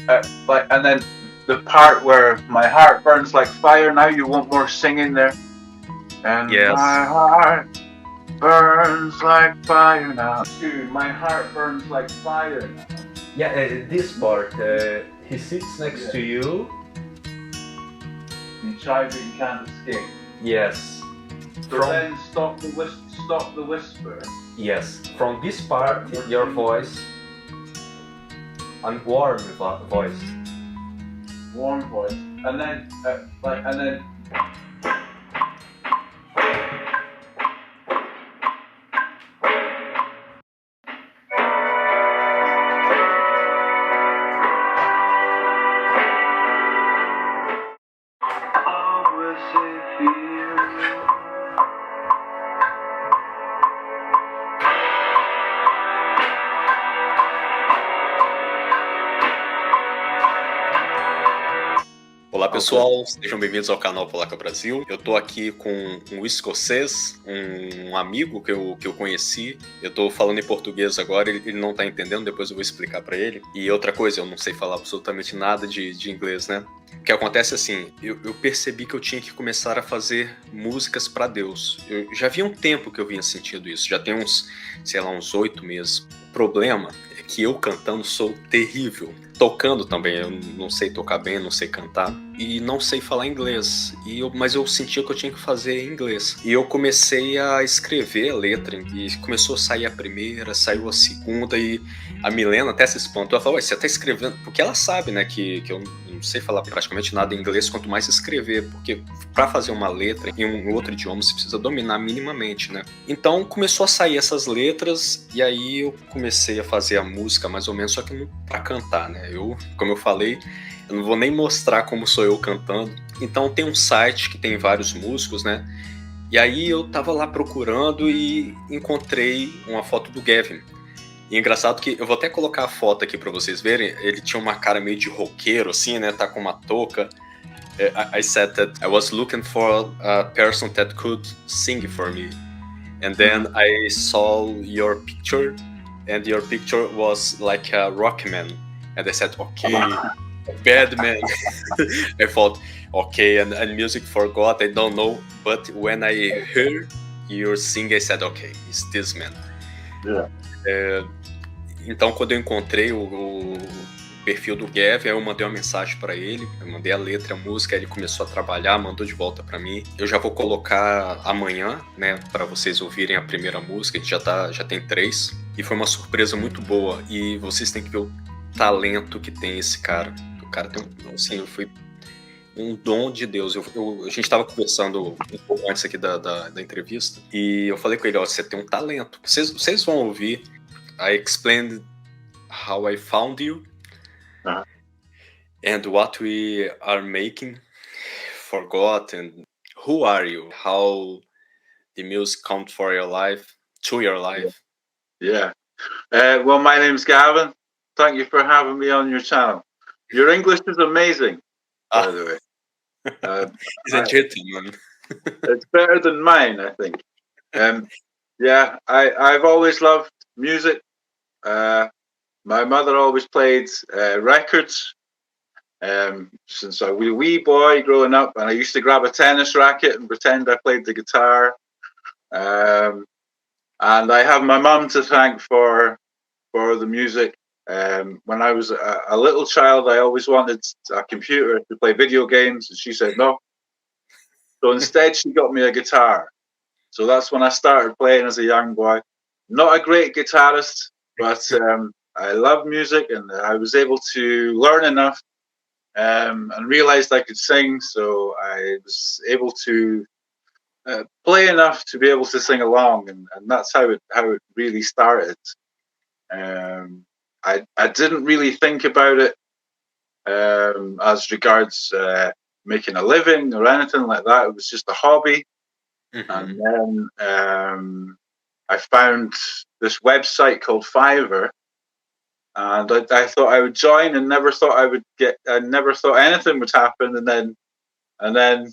and then the part where my heart burns like fire. Now you want more singing there. And Yes. my heart burns like fire now. Dude, my heart burns like fire now. Yeah, this part. He sits next to you. You try but you can't escape. Yes. So then stop the whisper. Yes. From this part, your voice. Warm voice. Warm voice. And then and then. Olá pessoal, sejam bem-vindos ao canal Polaca Brasil. Eu tô aqui com um escocês, um amigo que eu conheci. Eu tô falando em português agora, ele não tá entendendo, depois eu vou explicar pra ele. E outra coisa, eu não sei falar absolutamente nada de inglês, né? O que acontece é assim, eu percebi que eu tinha que começar a fazer músicas pra Deus. Eu já havia um tempo que eu vinha sentindo isso, já tem uns 8 meses. O problema é que eu cantando sou terrível. Tocando também, eu não sei tocar bem, não sei cantar e não sei falar inglês, mas eu sentia que eu tinha que fazer em inglês. E eu comecei a escrever a letra e começou a sair a primeira, saiu a segunda e a Milena até se espantou. Ela falou, você tá escrevendo? Porque ela sabe, né, que eu não sei falar praticamente nada em inglês, quanto mais escrever, porque para fazer uma letra em um outro idioma você precisa dominar minimamente, né? Então começou a sair essas letras e aí eu comecei a fazer a música mais ou menos, só que não para cantar, né? Como eu falei, eu não vou nem mostrar como sou eu cantando. Então tem um site que tem vários músicos, né? E aí eu tava lá procurando e encontrei uma foto do Gavin. E é engraçado que eu vou até colocar a foto aqui para vocês verem. Ele tinha uma cara meio de roqueiro, assim, né? Tá com uma touca. I said that I was looking for a person that could sing for me. And then I saw your picture, and your picture was like a rock man. And I said, okay, bad man. I thought, okay, and music forgot, I don't know. But when I heard your sing, I said, okay, it's this man. Yeah. Então, quando eu encontrei o perfil do Gavin, eu mandei uma mensagem para ele, eu mandei a letra, a música, ele começou a trabalhar, mandou de volta para mim. Eu já vou colocar amanhã, né, para vocês ouvirem a primeira música, a gente já tem 3, e foi uma surpresa muito boa, e vocês têm que ver o talento que tem esse cara. O cara tem, assim, foi um dom de Deus. A gente estava conversando um pouco antes aqui da entrevista, e eu falei com ele, ó, você tem um talento. Vocês vão ouvir. I explained how I found you and what we are making. Forgot and who are you? How the music comes for your life, to your life. Yeah. Well, my name's Gavin. Thank you for having me on your channel. Your English is amazing, by the way. He's a gentleman. It's better than mine, I think. Yeah, I've always loved music. My mother always played records since I was a wee boy growing up, and I used to grab a tennis racket and pretend I played the guitar. And I have my mum to thank for the music. When I was a little child, I always wanted a computer to play video games, and she said no. So instead, she got me a guitar. So that's when I started playing as a young boy. Not a great guitarist, but I love music, and I was able to learn enough and realized I could sing. So I was able to play enough to be able to sing along, and that's how it really started. I didn't really think about it as regards making a living or anything like that. It was just a hobby. And then I found this website called Fiverr, and I thought I would join, and never thought I never thought anything would happen, and then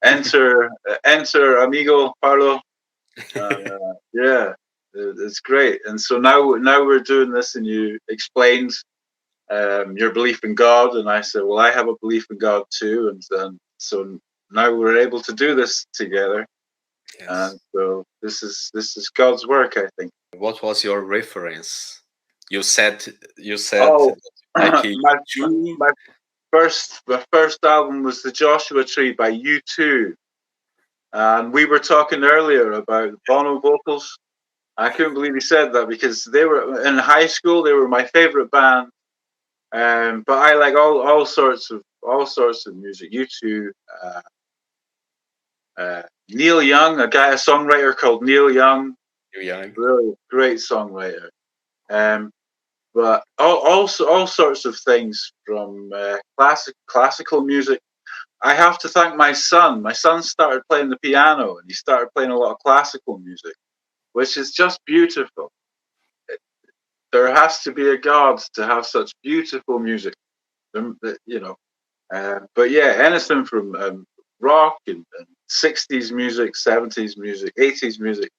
enter amigo Paulo. Yeah, it's great. And so now we're doing this, and you explained your belief in God, and I said, well, I have a belief in God too, and so now we're able to do this together. Yes. And so this is God's work, I think. What was your reference? You said Oh, like my first album was The Joshua Tree by U2. And we were talking earlier about Bono vocals. I couldn't believe he said that, because they were in high school. They were my favorite band. But I like all sorts of music. U2, Neil Young, a songwriter called Neil Young, really great songwriter. But all sorts of things, from classical music. I have to thank my son. My son started playing the piano, and he started playing a lot of classical music, which is just beautiful. There has to be a God to have such beautiful music, you know. But yeah, anything from rock and 60s music, 70s music, 80s music.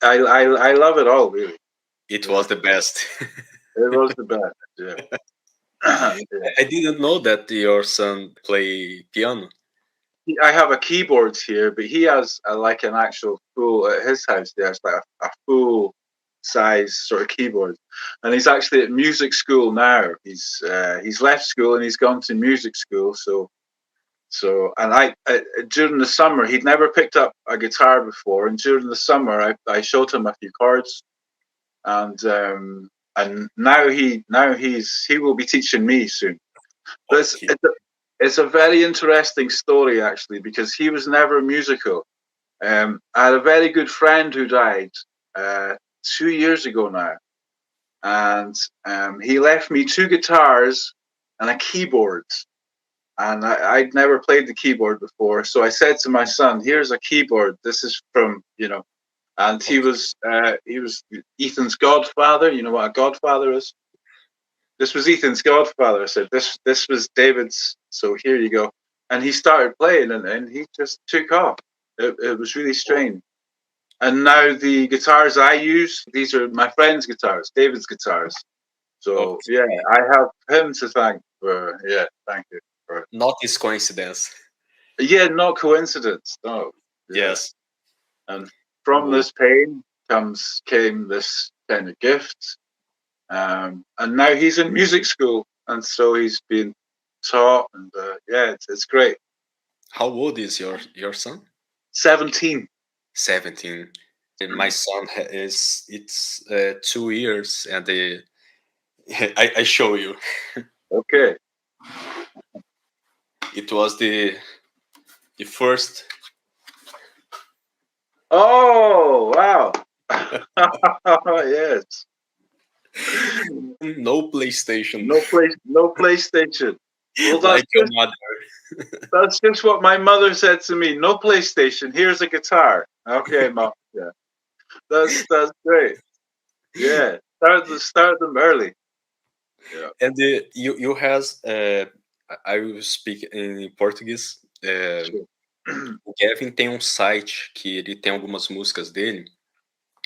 I love it all, really. It was the best. It was the best, yeah. Yeah. I didn't know that your son play piano. I have a keyboard here, but he has like an actual full at his house. There's like a full size sort of keyboard, and he's actually at music school now. He's left school and he's gone to music school. And I during the summer, he'd never picked up a guitar before, and during the summer I showed him a few chords, and now he will be teaching me soon. But Okay. it's a very interesting story, actually, because he was never musical. I had a very good friend who died 2 years ago now, and he left me 2 guitars and a keyboard. And I'd never played the keyboard before, so I said to my son, "Here's a keyboard. This is from, you know." And he was Ethan's godfather. You know what a godfather is? This was Ethan's godfather. I said, this was David's, so here you go. And he started playing, and he just took off. It was really strange. And now the guitars I use, these are my friend's guitars, David's guitars. So Okay. yeah, I have him to thank for, thank you for it. Not this coincidence. Yeah, not coincidence. No. Yeah. Yes. And from Well, this pain came this kind of gift. And now he's in music school, and so he's being taught, and it's great. how old is your son? 17. 17. My son it's 2 years, and I show you. Okay. It was the first. Oh wow. Yes. No PlayStation. No PlayStation. Well, Like your mother. that's just what my mother said to me. No PlayStation. Here's a guitar. Okay, Mom. Yeah, that's great. Yeah, start them early. Yeah. And you has I will speak in Português. Sure. O Kevin tem um site que ele tem algumas músicas dele.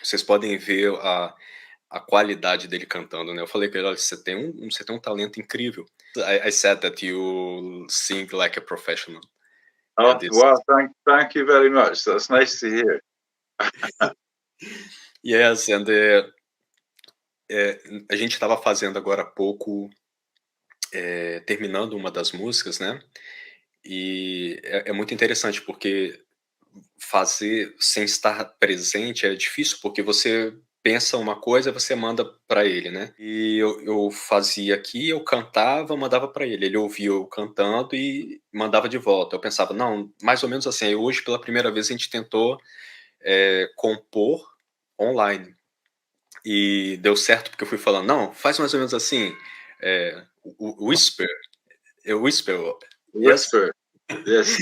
Vocês podem ver a qualidade dele cantando, né? Eu falei para ele, olha, você tem um talento incrível. I said that you sing like a professional. Oh, wow, thank you very much. That's nice to hear. Yes, and a gente estava fazendo agora há pouco, terminando uma das músicas, né? E é muito interessante, porque fazer sem estar presente é difícil, porque você pensa uma coisa, você manda para ele, né? E eu fazia aqui, eu cantava, mandava para ele. Ele ouvia eu cantando e mandava de volta. Eu pensava, não, mais ou menos assim. Aí hoje, pela primeira vez, a gente tentou compor online. E deu certo, porque eu fui falando, não, faz mais ou menos assim. Whisper. Whisper. Whisper. Yes.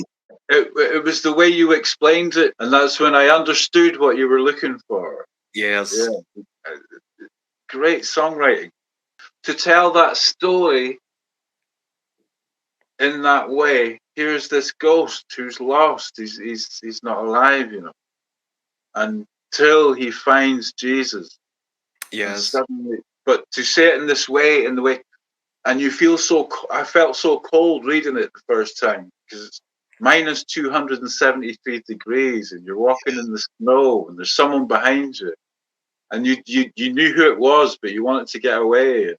It was the way you explained it, and that's when I understood what you were looking for. Yes. Yeah. Great songwriting. To tell that story in that way, here's this ghost who's lost. He's not alive, you know. Until he finds Jesus. Yes. Suddenly, but to say it in this way, and you feel I felt so cold reading it the first time because it's minus 273 degrees, and you're walking in the snow, and there's someone behind you, and you knew who it was, but you wanted to get away.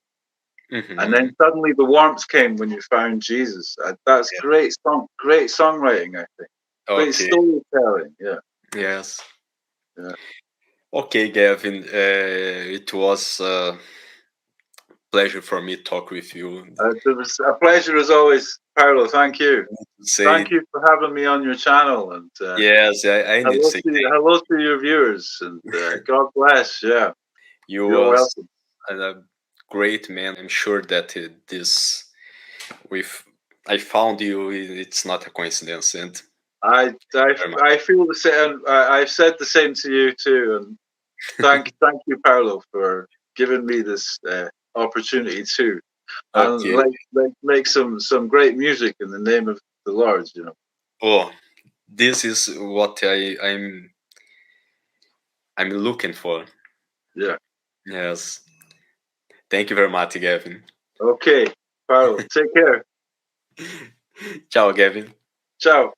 And then suddenly the warmth came when you found Jesus. That's great songwriting, I think. Great storytelling, yeah. Yes. Yeah. Okay, Gavin. It was a pleasure for me to talk with you. It was a pleasure as always, Paolo. Thank you. Thank you for having me on your channel. And yes, I need to say hello to your viewers, and God bless. Yeah, you're welcome. A great man. I'm sure that I found you. It's not a coincidence, and I feel the same. I've said the same to you too, and thank you, Paolo, for giving me this opportunity too, and make some great music in the name of the Lord. You know. Oh, this is what I'm looking for. Yeah. Yes. Thank you very much, Gavin. Okay, Paolo. Take care. Ciao, Gavin. Ciao.